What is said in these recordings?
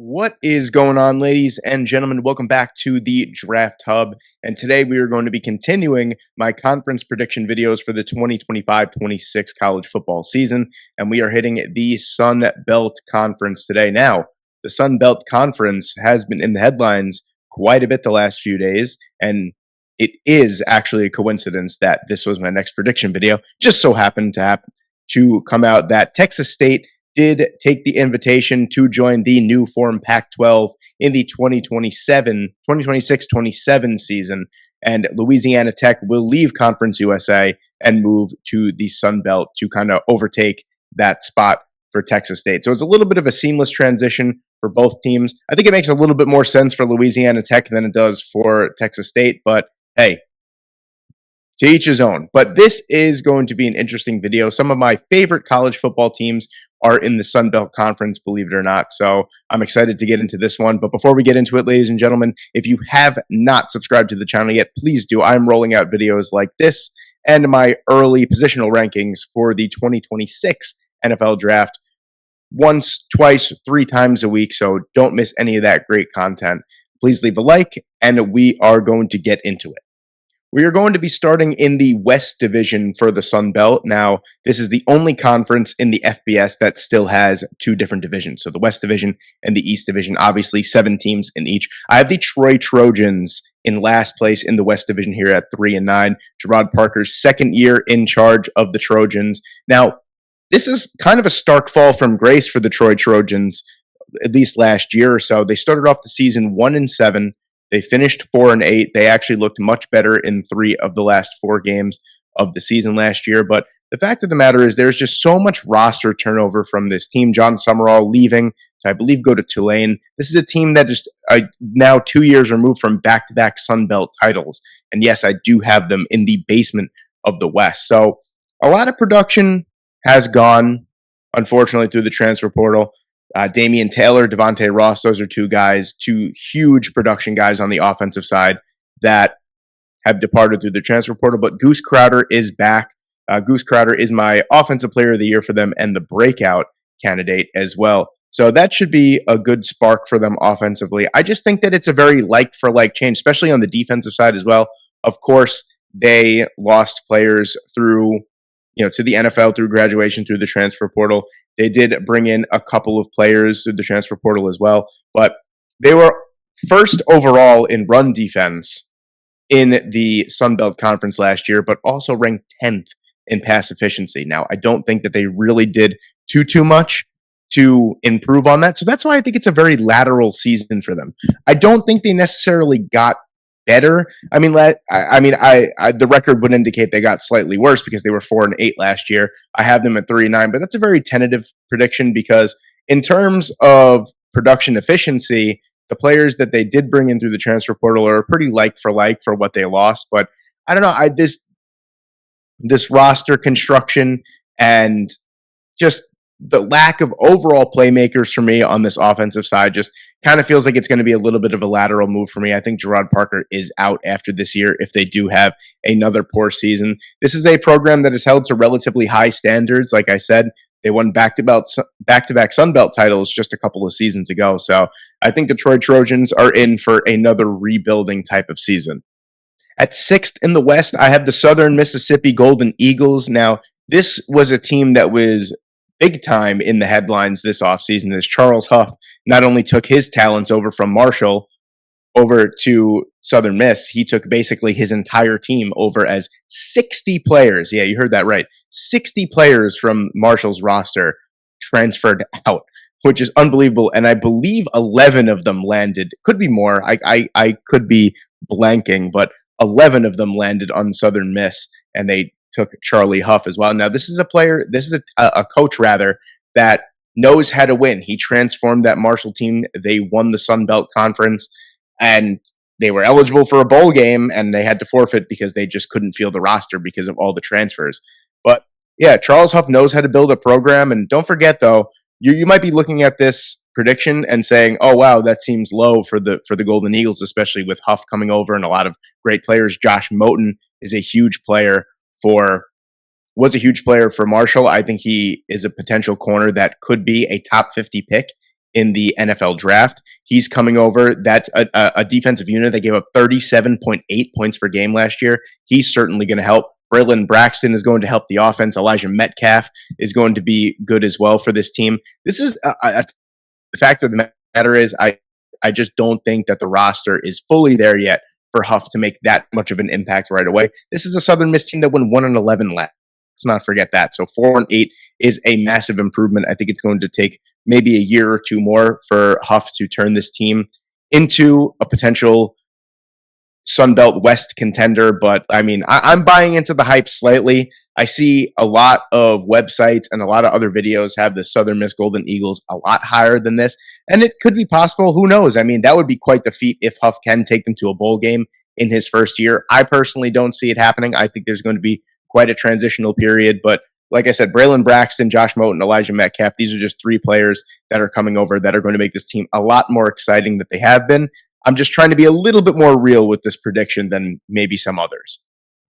What is going on, ladies and gentlemen? Welcome back to the Draft Hub. And today we are going to be continuing my conference prediction videos for the 2025-26 college football season. And we are hitting the Sun Belt Conference today. Now, the Sun Belt Conference has been in the headlines quite a bit the last few days. And it is actually a coincidence that this was my next prediction video. Just so happened to come out that Texas State did take the invitation to join the new form Pac-12 in the 2026-27 season, and Louisiana Tech will leave Conference USA and move to the Sun Belt to kind of overtake that spot for Texas State. So it's a little bit of a seamless transition for both teams. I think it makes a little bit more sense for Louisiana Tech than it does for Texas State, but hey, to each his own. But this is going to be an interesting video. Some of my favorite college football teams are in the Sun Belt Conference, believe it or not. So I'm excited to get into this one. But before we get into it, ladies and gentlemen, if you have not subscribed to the channel yet, please do. I'm rolling out videos like this and my early positional rankings for the 2026 NFL Draft once, twice, 3 times a week. So don't miss any of that great content. Please leave a like, and we are going to get into it. We are going to be starting in the West Division for the Sun Belt. Now, this is the only conference in the FBS that still has 2 different divisions. So the West Division and the East Division, obviously 7 teams in each. I have the Troy Trojans in last place in the West Division here at 3-9. Gerard Parker's second year in charge of the Trojans. Now, this is kind of a stark fall from grace for the Troy Trojans, at least last year or so. They started off the season 1-7. They finished 4-8. They actually looked much better in 3 of the last 4 games of the season last year. But the fact of the matter is there's just so much roster turnover from this team. John Summerall leaving to, I believe, go to Tulane. This is a team that just now 2 years removed from back-to-back Sun Belt titles. And yes, I do have them in the basement of the West. So a lot of production has gone, unfortunately, through the transfer portal. Damian Taylor, Devontae Ross, those are 2 guys, 2 huge production guys on the offensive side that have departed through the transfer portal. But Goose Crowder is back. Goose Crowder is my offensive player of the year for them and the breakout candidate as well. So that should be a good spark for them offensively. I just think that it's a very like-for-like change, especially on the defensive side as well. Of course, they lost players through, to the NFL through graduation, through the transfer portal. They did bring in a couple of players through the transfer portal as well, but they were first overall in run defense in the Sun Belt Conference last year, but also ranked 10th in pass efficiency. Now, I don't think that they really did too much to improve on that, so that's why I think it's a very lateral season for them. I don't think they necessarily got better. The record would indicate they got slightly worse because they were 4-8 last year. I have them at 3-9, but that's a very tentative prediction because in terms of production efficiency, the players that they did bring in through the transfer portal are pretty like for what they lost. But I don't know. This roster construction and just the lack of overall playmakers for me on this offensive side just kind of feels like it's going to be a little bit of a lateral move for me. I think Gerard Parker is out after this year if they do have another poor season. This is a program that is held to relatively high standards. Like I said, they won back-to-back Sun Belt titles just a couple of seasons ago. So I think the Troy Trojans are in for another rebuilding type of season. At 6th in the West, I have the Southern Mississippi Golden Eagles. Now, this was a team that was big time in the headlines this offseason as Charles Huff not only took his talents over from Marshall over to Southern Miss, he took basically his entire team over as 60 players. Yeah, you heard that right. 60 players from Marshall's roster transferred out, which is unbelievable. And I believe 11 of them landed. Could be more. I could be blanking, but 11 of them landed on Southern Miss, and they took Charlie Huff as well. Now, this is a coach that knows how to win. He transformed that Marshall team. They won the Sun Belt Conference, and they were eligible for a bowl game, and they had to forfeit because they just couldn't field the roster because of all the transfers. But yeah, Charles Huff knows how to build a program. And don't forget, though, you might be looking at this prediction and saying, "Oh wow, that seems low for the Golden Eagles, especially with Huff coming over and a lot of great players." Josh Moten is a huge player was a huge player for Marshall. I think he is a potential corner that could be a top 50 pick in the NFL draft. He's coming over. That's a defensive unit that gave up 37.8 points per game last year. He's certainly going to help. Braylon Braxton is going to help the offense. Elijah Metcalf is going to be good as well for this team. This is the fact of the matter is I just don't think that the roster is fully there yet for Huff to make that much of an impact right away. This is a Southern Miss team that went 1-11 last. Let's not forget that. So 4-8 is a massive improvement. I think it's going to take maybe a year or two more for Huff to turn this team into a potential Sunbelt West contender. But I mean, I'm buying into the hype slightly. I see a lot of websites and a lot of other videos have the Southern Miss Golden Eagles a lot higher than this. And it could be possible. Who knows? I mean, that would be quite the feat if Huff can take them to a bowl game in his first year. I personally don't see it happening. I think there's going to be quite a transitional period. But like I said, Braylon Braxton, Josh Moten, Elijah Metcalf, these are just three players that are coming over that are going to make this team a lot more exciting than they have been. I'm just trying to be a little bit more real with this prediction than maybe some others.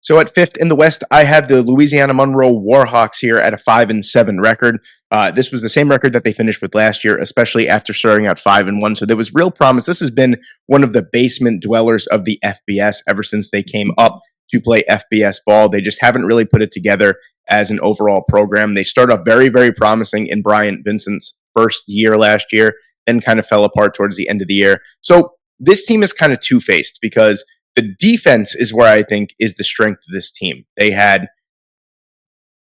So at fifth in the West, I have the Louisiana Monroe Warhawks here at a 5-7 record. This was the same record that they finished with last year, especially after starting out 5-1. So there was real promise. This has been one of the basement dwellers of the FBS ever since they came up to play FBS ball. They just haven't really put it together as an overall program. They start off very, very promising in Bryant Vincent's first year last year, then kind of fell apart towards the end of the year. So this team is kind of two-faced because the defense is where I think is the strength of this team. They had,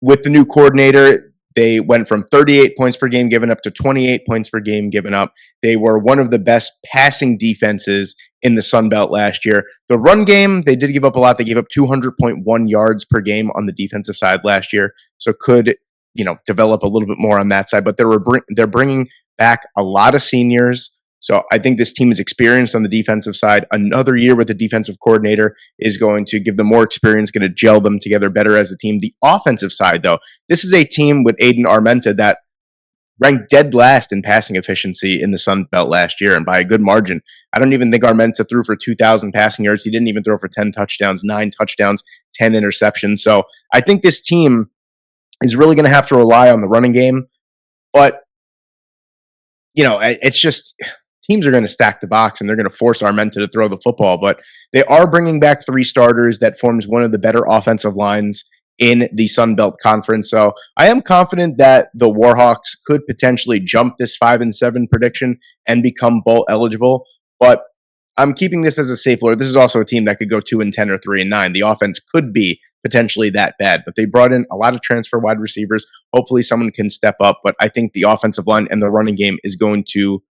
with the new coordinator, they went from 38 points per game given up to 28 points per game given up. They were one of the best passing defenses in the Sun Belt last year. The run game, they did give up a lot. They gave up 200.1 yards per game on the defensive side last year. So could, develop a little bit more on that side. But they're bringing back a lot of seniors. So I think this team is experienced on the defensive side. Another year with the defensive coordinator is going to give them more experience, going to gel them together better as a team. The offensive side, though, this is a team with Aiden Armenta that ranked dead last in passing efficiency in the Sun Belt last year, and by a good margin. I don't even think Armenta threw for 2,000 passing yards. He didn't even throw for 10 touchdowns, 9 touchdowns, 10 interceptions. So I think this team is really going to have to rely on the running game. But, it's just teams are going to stack the box and they're going to force Armenta to throw the football, but they are bringing back 3 starters that forms one of the better offensive lines in the Sun Belt Conference. So I am confident that the Warhawks could potentially jump this 5-7 prediction and become bowl eligible, but I'm keeping this as a safe lure. This is also a team that could go 2-10 or 3-9. The offense could be potentially that bad, but they brought in a lot of transfer wide receivers. Hopefully someone can step up, but I think the offensive line and the running game is going to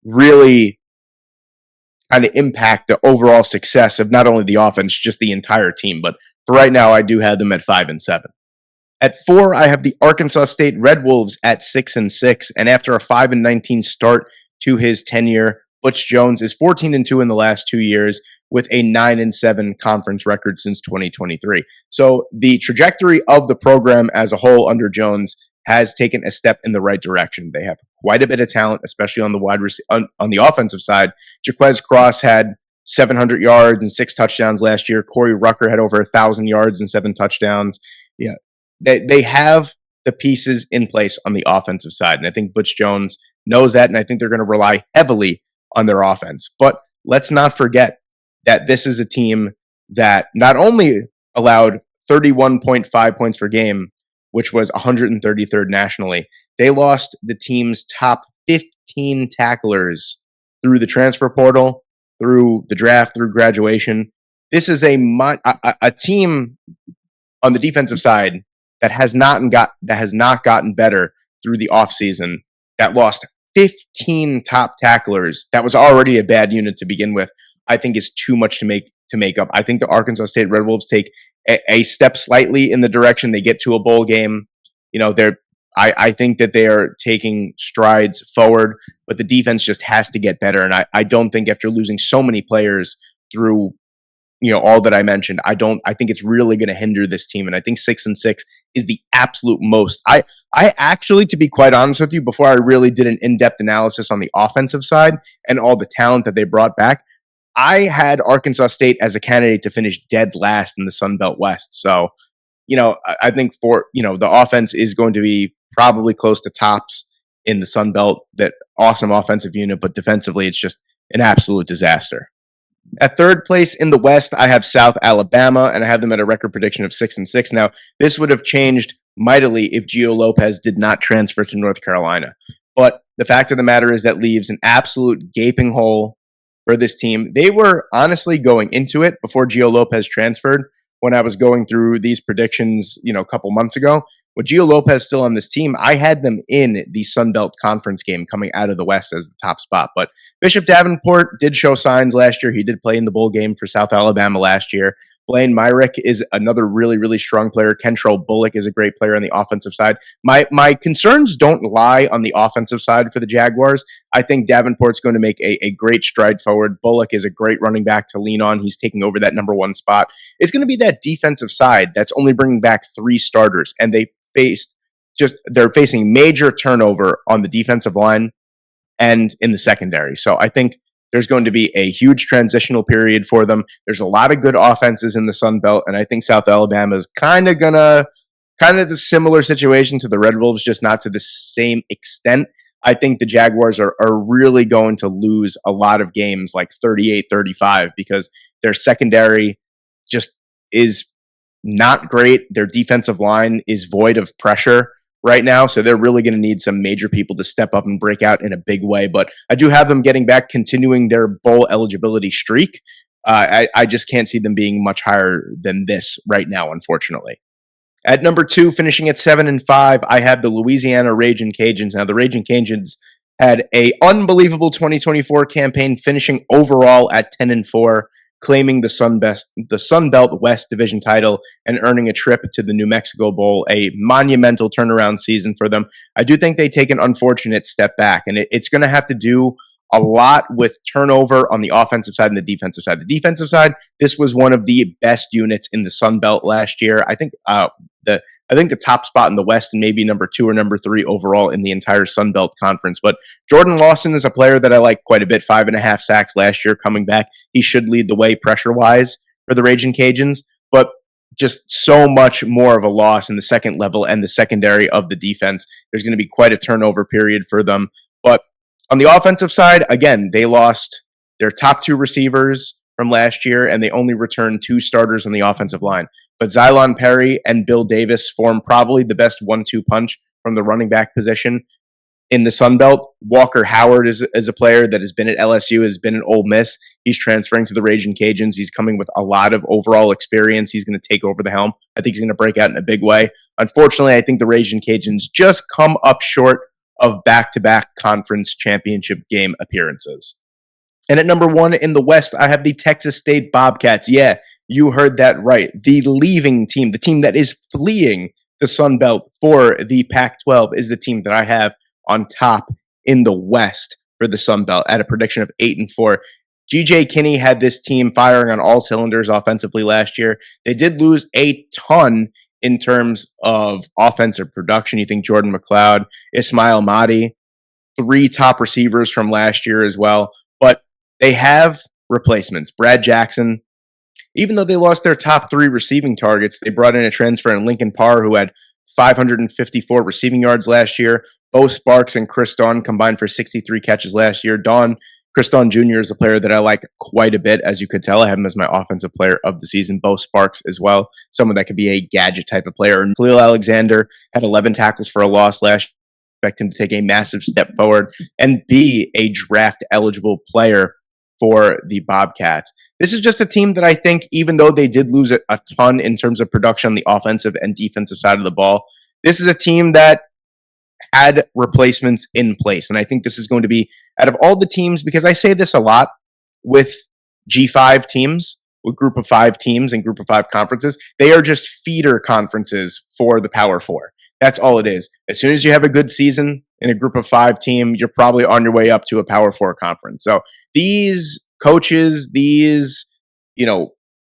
really kind of impact the overall success of not only the offense, just the entire team. But for right now, I do have them at 5-7. At 4, I have the Arkansas State Red Wolves at 6-6. And after a 5-19 start to his tenure, Butch Jones is 14-2 in the last 2 years with a 9-7 conference record since 2023. So the trajectory of the program as a whole under Jones has taken a step in the right direction. They have quite a bit of talent, especially on the on the offensive side. Jaquez Cross had 700 yards and 6 touchdowns last year. Corey Rucker had over 1,000 yards and 7 touchdowns. Yeah, they have the pieces in place on the offensive side, and I think Butch Jones knows that, and I think they're going to rely heavily on their offense. But let's not forget that this is a team that not only allowed 31.5 points per game, which was 133rd nationally. They lost the team's top 15 tacklers through the transfer portal, through the draft, through graduation. This is a team on the defensive side that has not gotten better through the offseason, that lost 15 top tacklers. That was already a bad unit to begin with. I think is too much to make up. I think the Arkansas State Red Wolves take a step slightly in the direction they get to a bowl game. I think that they are taking strides forward, but the defense just has to get better. And I don't think after losing so many players through, all that I mentioned, I think it's really going to hinder this team. And I think 6-6 is the absolute most. I actually, to be quite honest with you, before I really did an in-depth analysis on the offensive side and all the talent that they brought back, I had Arkansas State as a candidate to finish dead last in the Sun Belt West. So, I think the offense is going to be probably close to tops. in the Sun Belt. That awesome offensive unit, but defensively, it's just an absolute disaster. At third place in the West, I have South Alabama, and I have them at a record prediction of 6-6. Now, this would have changed mightily if Gio Lopez did not transfer to North Carolina. But the fact of the matter is that leaves an absolute gaping hole for this team. They were honestly going into it before Gio Lopez transferred. When I was going through these predictions, a couple months ago, with Gio Lopez still on this team, I had them in the Sun Belt Conference game coming out of the West as the top spot. But Bishop Davenport did show signs last year. He did play in the bowl game for South Alabama last year. Blaine Myrick is another really, really strong player. Kentrell Bullock is a great player on the offensive side. My concerns don't lie on the offensive side for the Jaguars. I think Davenport's going to make a great stride forward. Bullock is a great running back to lean on. He's taking over that number one spot. It's going to be that defensive side that's only bringing back 3 starters, and they're facing major turnover on the defensive line and in the secondary. So I think there's going to be a huge transitional period for them. There's a lot of good offenses in the Sun Belt, and I think South Alabama is kind of the similar situation to the Red Wolves, just not to the same extent. I think the Jaguars are really going to lose a lot of games, like 38-35, because their secondary just is not great. Their defensive line is void of pressure right now, so they're really going to need some major people to step up and break out in a big way. But I do have them getting back, continuing their bowl eligibility streak. I just can't see them being much higher than this right now, unfortunately. At number 2, finishing at 7-5, I have the Louisiana Ragin' Cajuns. Now, the Ragin' Cajuns had a unbelievable 2024 campaign, finishing overall at 10-4. Claiming the Sun Belt West Division title and earning a trip to the New Mexico Bowl, a monumental turnaround season for them. I do think they take an unfortunate step back, and it's going to have to do a lot with turnover on the offensive side and the defensive side. The defensive side, this was one of the best units in the Sun Belt last year. I think the top spot in the West, and maybe number 2 or number 3 overall in the entire Sun Belt Conference. But Jordan Lawson is a player that I like quite a bit. 5.5 sacks last year coming back. He should lead the way pressure-wise for the Ragin' Cajuns, but just so much more of a loss in the second level and the secondary of the defense. There's going to be quite a turnover period for them. But on the offensive side, again, they lost their top 2 receivers from last year, and they only returned 2 starters on the offensive line. But Xylon Perry and Bill Davis form probably the best 1-2 punch from the running back position in the Sun Belt. Walker Howard is a player that has been at LSU, has been at Ole Miss. He's transferring to the Ragin' Cajuns. He's coming with a lot of overall experience. He's going to take over the helm. I think he's going to break out in a big way. Unfortunately, I think the Ragin' Cajuns just come up short of back-to-back conference championship game appearances. And at number 1 in the West, I have the Texas State Bobcats. Yeah, you heard that right. The leaving team, the team that is fleeing the Sun Belt for the Pac-12, is the team that I have on top in the West for the Sun Belt at a prediction of 8-4. G.J. Kinney had this team firing on all cylinders offensively last year. They did lose a ton in terms of offensive production. You think Jordan McLeod, Ismail Mahdi, 3 top receivers from last year as well. But they have replacements. Brad Jackson, even though they lost their top 3 receiving targets, they brought in a transfer in Lincoln Parr, who had 554 receiving yards last year. Bo Sparks and Chris Dawn combined for 63 catches last year. Chris Dawn Jr. is a player that I like quite a bit, as you could tell. I have him as my offensive player of the season. Bo Sparks as well, someone that could be a gadget type of player. And Khalil Alexander had 11 tackles for a loss last year. Expect him to take a massive step forward and be a draft-eligible player for the Bobcats. This is just a team that I think, even though they did lose a ton in terms of production on the offensive and defensive side of the ball, this is a team that had replacements in place. And I think this is going to be, out of all the teams, because I say this a lot with G5 teams, with group of 5 teams and group of 5 conferences, they are just feeder conferences for the Power 4. That's all it is. As soon as you have a good season in a group of 5 team, you're probably on your way up to a Power 4 conference. So these coaches, these,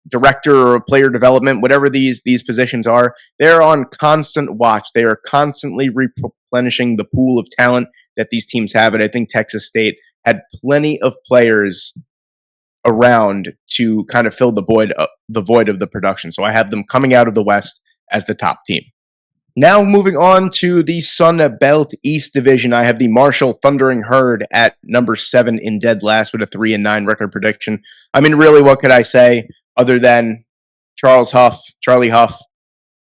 director or player development, whatever these positions are, they're on constant watch. They are constantly replenishing the pool of talent that these teams have. And I think Texas State had plenty of players around to kind of fill the void of the production. So I have them coming out of the West as the top team. Now moving on to the Sun Belt East Division, I have the Marshall Thundering Herd at number 7 in dead last with a 3-9 record prediction. I mean, really, what could I say other than Charlie Huff,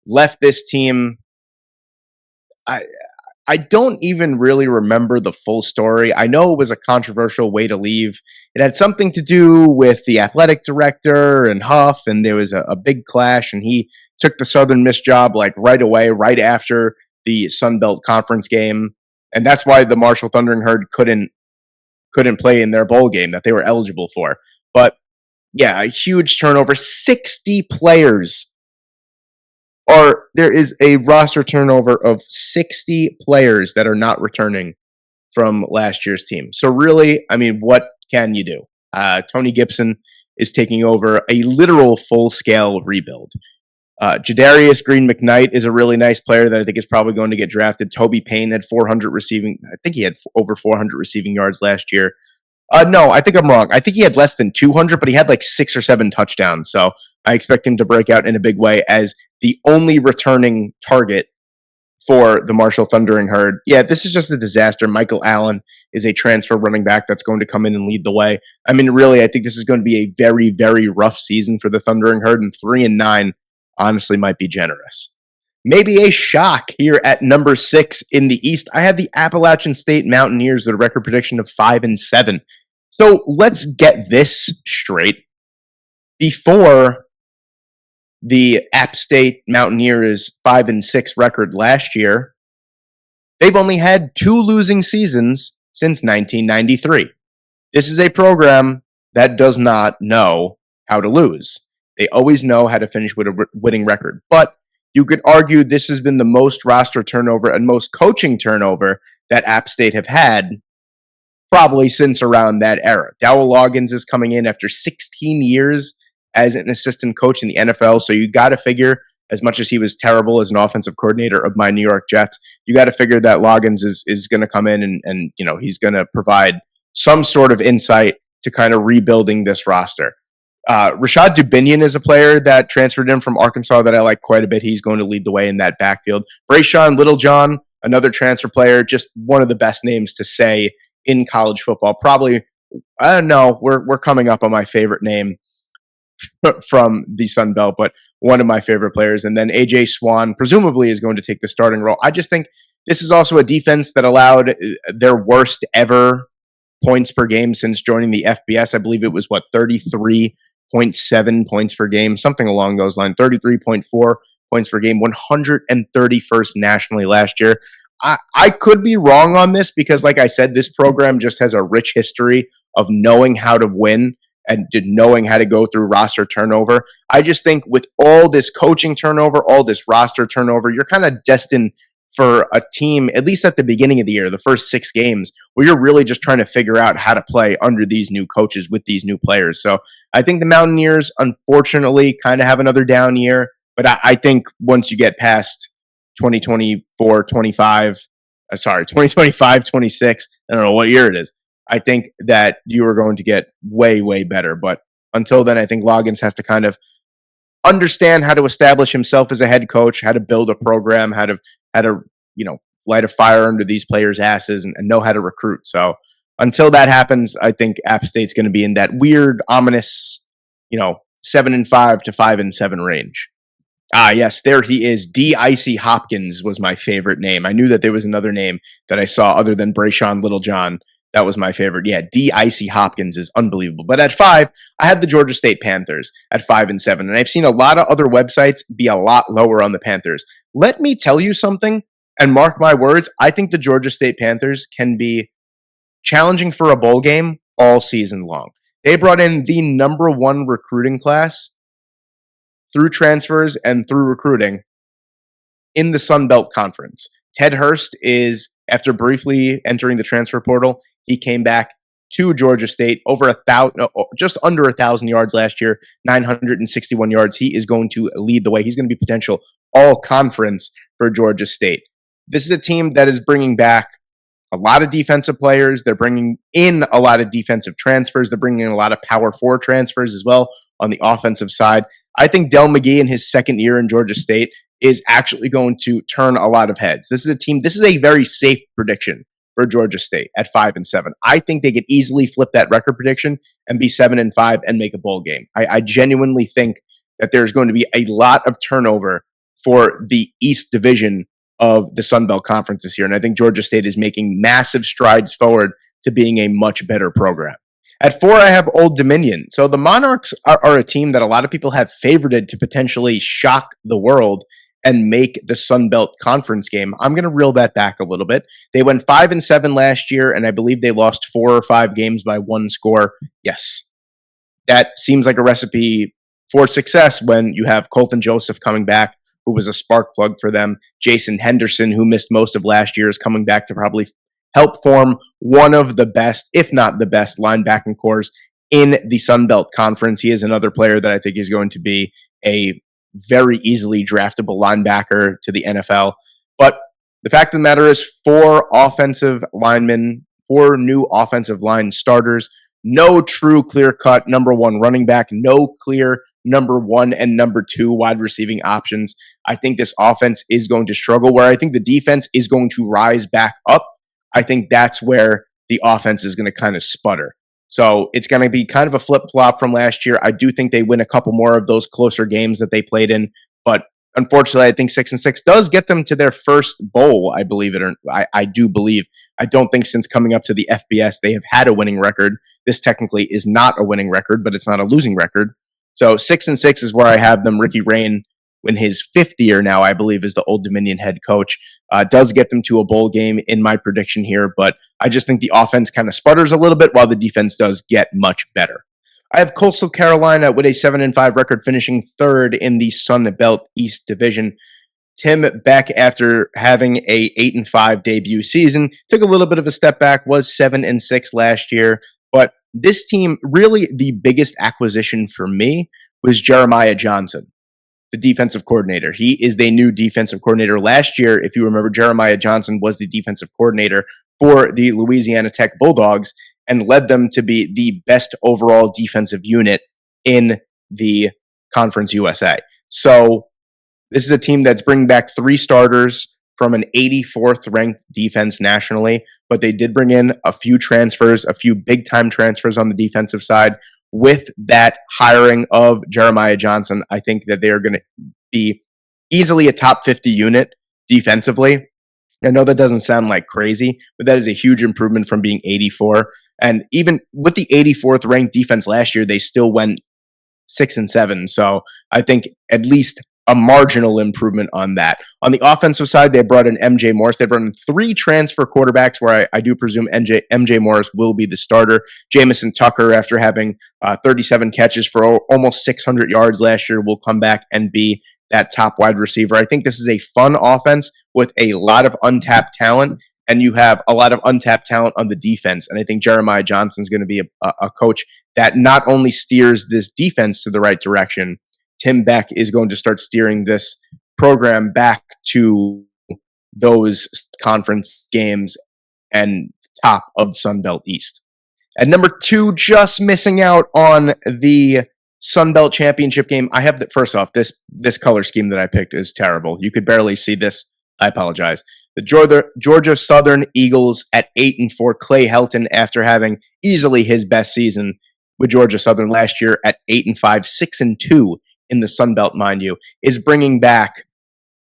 left this team. I I don't even really remember the full story. I know it was a controversial way to leave. It had something to do with the athletic director and Huff, and there was a big clash, and he took the Southern Miss job like right away, right after the Sun Belt Conference game. And that's why the Marshall Thundering Herd couldn't play in their bowl game that they were eligible for. But yeah, a huge turnover. 60 players, or there is a roster turnover of 60 players that are not returning from last year's team. So really, I mean, what can you do? Tony Gibson is taking over a literal full-scale rebuild. Jadarius Green McKnight is a really nice player that I think is probably going to get drafted. Toby Payne had 400 receiving. I think he had over 400 receiving yards last year. No, I think I'm wrong. I think he had less than 200, but he had like 6 or 7 touchdowns. So I expect him to break out in a big way as the only returning target for the Marshall Thundering Herd. Yeah, this is just a disaster. Michael Allen is a transfer running back that's going to come in and lead the way. I mean, really, I think this is going to be a very, very rough season for the Thundering Herd, and 3-9 honestly might be generous. Maybe a shock here at number 6 in the East. I have the Appalachian State Mountaineers with a record prediction of 5-7. So let's get this straight. Before the App State Mountaineers 5-6 record last year, they've only had 2 losing seasons since 1993. This is a program that does not know how to lose. They always know how to finish with a winning record. But you could argue this has been the most roster turnover and most coaching turnover that App State have had probably since around that era. Dowell Loggins is coming in after 16 years as an assistant coach in the NFL, so you got to figure, as much as he was terrible as an offensive coordinator of my New York Jets, you got to figure that Loggins is going to come in and you know, he's going to provide some sort of insight to kind of rebuilding this roster. Rashad Dubinion is a player that transferred in from Arkansas that I like quite a bit. He's going to lead the way in that backfield. Brayshawn Littlejohn, another transfer player, just one of the best names to say in college football. Probably, I don't know, we're coming up on my favorite name from the Sun Belt, but one of my favorite players. And then AJ Swan presumably is going to take the starting role. I just think this is also a defense that allowed their worst ever points per game since joining the FBS. I believe it was 33.7 points per game, something along those lines. 33.4 points per game, 131st nationally last year. I could be wrong on this because, like I said, this program just has a rich history of knowing how to win and knowing how to go through roster turnover. I just think with all this coaching turnover, all this roster turnover, you're kind of destined for a team, at least at the beginning of the year, the first 6 games, where you're really just trying to figure out how to play under these new coaches with these new players. So I think the Mountaineers, unfortunately, kind of have another down year. But I think once you get past 2024, 2025, 26, I don't know what year it is, I think that you are going to get way, way better. But until then, I think Loggins has to kind of understand how to establish himself as a head coach, how to build a program, how to light a fire under these players' asses and know how to recruit. So until that happens, I think App State's going to be in that weird, ominous, 7-5 to 5-7 range. Yes, there he is. D. Icy Hopkins was my favorite name. I knew that there was another name that I saw other than Brayshawn Littlejohn. That was my favorite. Yeah, D. Icy Hopkins is unbelievable. But at 5, I have the Georgia State Panthers at 5-7. And I've seen a lot of other websites be a lot lower on the Panthers. Let me tell you something, and mark my words, I think the Georgia State Panthers can be challenging for a bowl game all season long. They brought in the number 1 recruiting class through transfers and through recruiting in the Sun Belt Conference. Ted Hurst is, after briefly entering the transfer portal, he came back to Georgia State just under 1,000 yards last year, 961 yards. He is going to lead the way. He's going to be potential all-conference for Georgia State. This is a team that is bringing back a lot of defensive players. They're bringing in a lot of defensive transfers. They're bringing in a lot of Power 4 transfers as well on the offensive side. I think Del McGee in his second year in Georgia State is actually going to turn a lot of heads. This is a very safe prediction for Georgia State at 5-7. I think they could easily flip that record prediction and be 7-5 and make a bowl game. I genuinely think that there's going to be a lot of turnover for the East Division of the Sun Belt Conference this year. And I think Georgia State is making massive strides forward to being a much better program. At 4, I have Old Dominion. So the Monarchs are a team that a lot of people have favorited to potentially shock the world and make the Sun Belt Conference game. I'm going to reel that back a little bit. They went 5-7 last year, and I believe they lost 4 or 5 games by 1 score. Yes, that seems like a recipe for success when you have Colton Joseph coming back, who was a spark plug for them. Jason Henderson, who missed most of last year, is coming back to probably help form one of the best, if not the best, linebacking cores in the Sun Belt Conference. He is another player that I think is going to be a very easily draftable linebacker to the NFL. But the fact of the matter is 4 offensive linemen, 4 new offensive line starters, no true clear-cut number 1 running back, no clear number 1 and number 2 wide receiving options. I think this offense is going to struggle, where I think the defense is going to rise back up. I think that's where the offense is going to kind of sputter. So it's going to be kind of a flip-flop from last year. I do think they win a couple more of those closer games that they played in, but unfortunately, I think 6-6 does get them to their first bowl, I believe it or I do believe. I don't think since coming up to the FBS they have had a winning record. This technically is not a winning record, but it's not a losing record. So 6-6 is where I have them. Ricky Rain, in his 5th year now, I believe, is the Old Dominion head coach, does get them to a bowl game in my prediction here, but I just think the offense kind of sputters a little bit while the defense does get much better. I have Coastal Carolina with a 7-5 record, finishing 3rd in the Sun Belt East Division. Tim Beck, after having a 8-5 debut season, took a little bit of a step back, was 7-6 last year, but this team, really the biggest acquisition for me was Jeremiah Johnson, the defensive coordinator. He is the new defensive coordinator. Last year, if you remember, Jeremiah Johnson was the defensive coordinator for the Louisiana Tech Bulldogs and led them to be the best overall defensive unit in the Conference USA. So this is a team that's bringing back 3 starters from an 84th ranked defense nationally, but they did bring in a few transfers, a few big-time transfers on the defensive side. With that hiring of Jeremiah Johnson, I think that they are going to be easily a top 50 unit defensively. I know that doesn't sound like crazy, but that is a huge improvement from being 84. And even with the 84th ranked defense last year, they still went 6-7. So I think at least a marginal improvement on that. On the offensive side, they brought in MJ Morris. They brought in 3 transfer quarterbacks, where I do presume MJ Morris will be the starter. Jamison Tucker, after having 37 catches for almost 600 yards last year, will come back and be that top wide receiver. I think this is a fun offense with a lot of untapped talent, and you have a lot of untapped talent on the defense. And I think Jeremiah Johnson is going to be a coach that not only steers this defense to the right direction, Tim Beck is going to start steering this program back to those conference games and top of the Sun Belt East. At number 2, just missing out on the Sun Belt Championship game. I have first off, this color scheme that I picked is terrible. You could barely see this. I apologize. The Georgia Southern Eagles at 8-4. Clay Helton, after having easily his best season with Georgia Southern last year at 8-5, 6-2 in the Sun Belt, mind you, is bringing back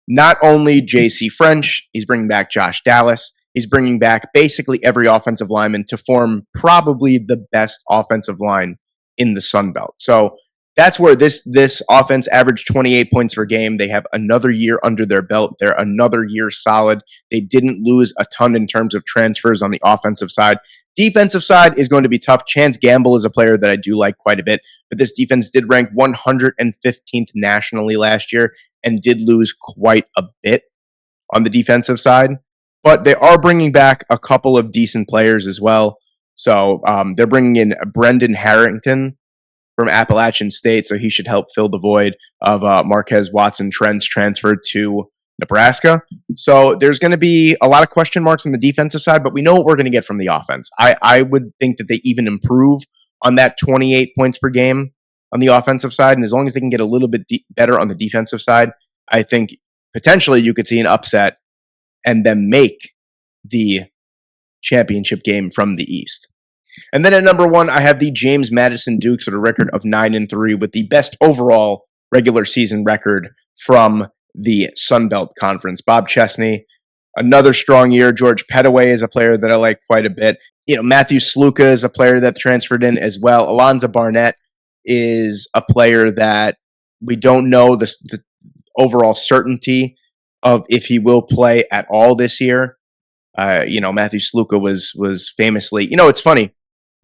not only J.C. French, he's bringing back Josh Dallas, he's bringing back basically every offensive lineman to form probably the best offensive line in the Sun Belt. So that's where this offense averaged 28 points per game. They have another year under their belt. They're another year solid. They didn't lose a ton in terms of transfers on the offensive side. Defensive side is going to be tough. Chance Gamble is a player that I do like quite a bit, but this defense did rank 115th nationally last year and did lose quite a bit on the defensive side. But they are bringing back a couple of decent players as well. So they're bringing in Brendan Harrington from Appalachian State, so he should help fill the void of Marquez Watson Trent's transferred to Nebraska. So there's going to be a lot of question marks on the defensive side, but we know what we're going to get from the offense. I would think that they even improve on that 28 points per game on the offensive side, and as long as they can get a little bit better on the defensive side, I think potentially you could see an upset and then make the championship game from the East. And then at number 1, I have the James Madison Dukes with a record of 9-3 with the best overall regular season record from the Sun Belt Conference. Bob Chesney, another strong year. George Pettaway is a player that I like quite a bit. Matthew Sluka is a player that transferred in as well. Alonzo Barnett is a player that we don't know the overall certainty of if he will play at all this year. Matthew Sluka was famously, it's funny,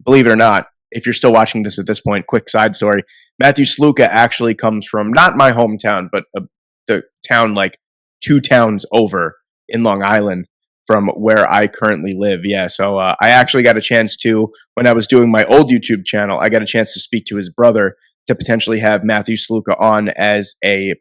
believe it or not, if you're still watching this at this point, quick side story. Matthew Sluka actually comes from not my hometown, but the town like 2 towns over in Long Island from where I currently live. Yeah, so I actually got a chance to, when I was doing my old YouTube channel, I got a chance to speak to his brother to potentially have Matthew Sluka on as a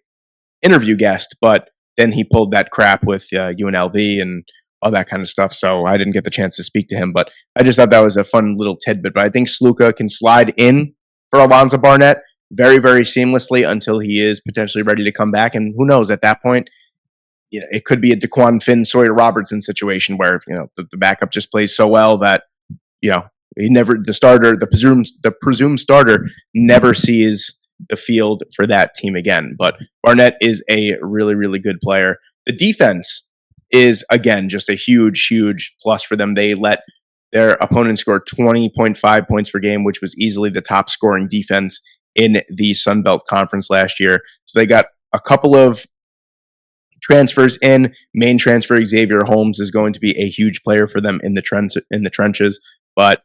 interview guest, but then he pulled that crap with UNLV and all that kind of stuff, so I didn't get the chance to speak to him, but I just thought that was a fun little tidbit. But I think Sluka can slide in for Alonzo Barnett very, very seamlessly until he is potentially ready to come back, and who knows, at that point, it could be a Daquan Finn, Sawyer Robertson situation where, the backup just plays so well that, the presumed starter never sees the field for that team again. But Barnett is a really, really good player. The defense is, again, just a huge, huge plus for them. They let their opponent score 20.5 points per game, which was easily the top scoring defense in the Sun Belt Conference last year. So they got a couple of transfers in. Main transfer Xavier Holmes is going to be a huge player for them in the trenches. But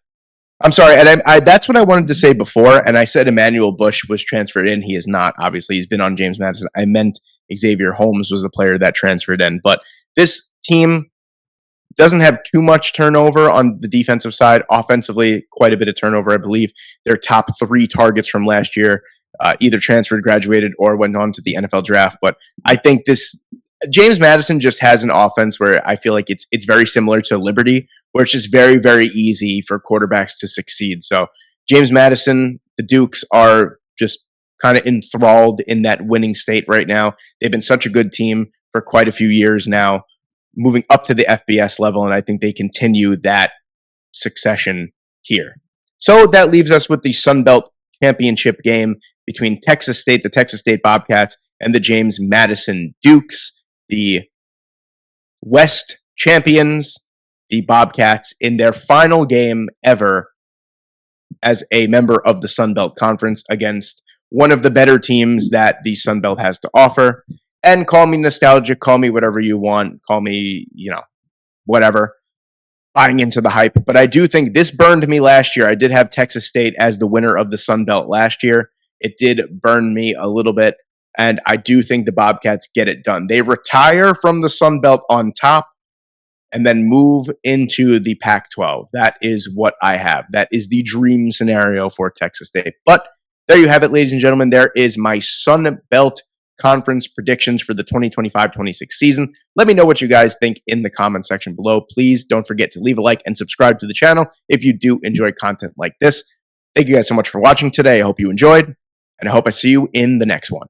I'm sorry, and that's what I wanted to say before, and I said Emmanuel Bush was transferred in. He is not, obviously. He's been on James Madison. I meant Xavier Holmes was the player that transferred in. But this team doesn't have too much turnover on the defensive side. Offensively, quite a bit of turnover. I believe their top 3 targets from last year either transferred, graduated, or went on to the NFL draft. But I think James Madison just has an offense where I feel like it's very similar to Liberty, where it's just very, very easy for quarterbacks to succeed. So James Madison, the Dukes are just kind of enthralled in that winning state right now. They've been such a good team for quite a few years now, moving up to the FBS level, and I think they continue that succession here. So that leaves us with the Sun Belt Championship game between the Texas State Bobcats, and the James Madison Dukes. The West champions, the Bobcats, in their final game ever as a member of the Sun Belt Conference against one of the better teams that the Sun Belt has to offer. And call me nostalgic, call me whatever you want, call me, whatever, buying into the hype. But I do think this burned me last year. I did have Texas State as the winner of the Sun Belt last year. It did burn me a little bit. And I do think the Bobcats get it done. They retire from the Sun Belt on top and then move into the Pac-12. That is what I have. That is the dream scenario for Texas State. But there you have it, ladies and gentlemen. There is my Sun Belt Conference predictions for the 2025-26 season. Let me know what you guys think in the comment section below. Please don't forget to leave a like and subscribe to the channel if you do enjoy content like this. Thank you guys so much for watching today. I hope you enjoyed, and I hope I see you in the next one.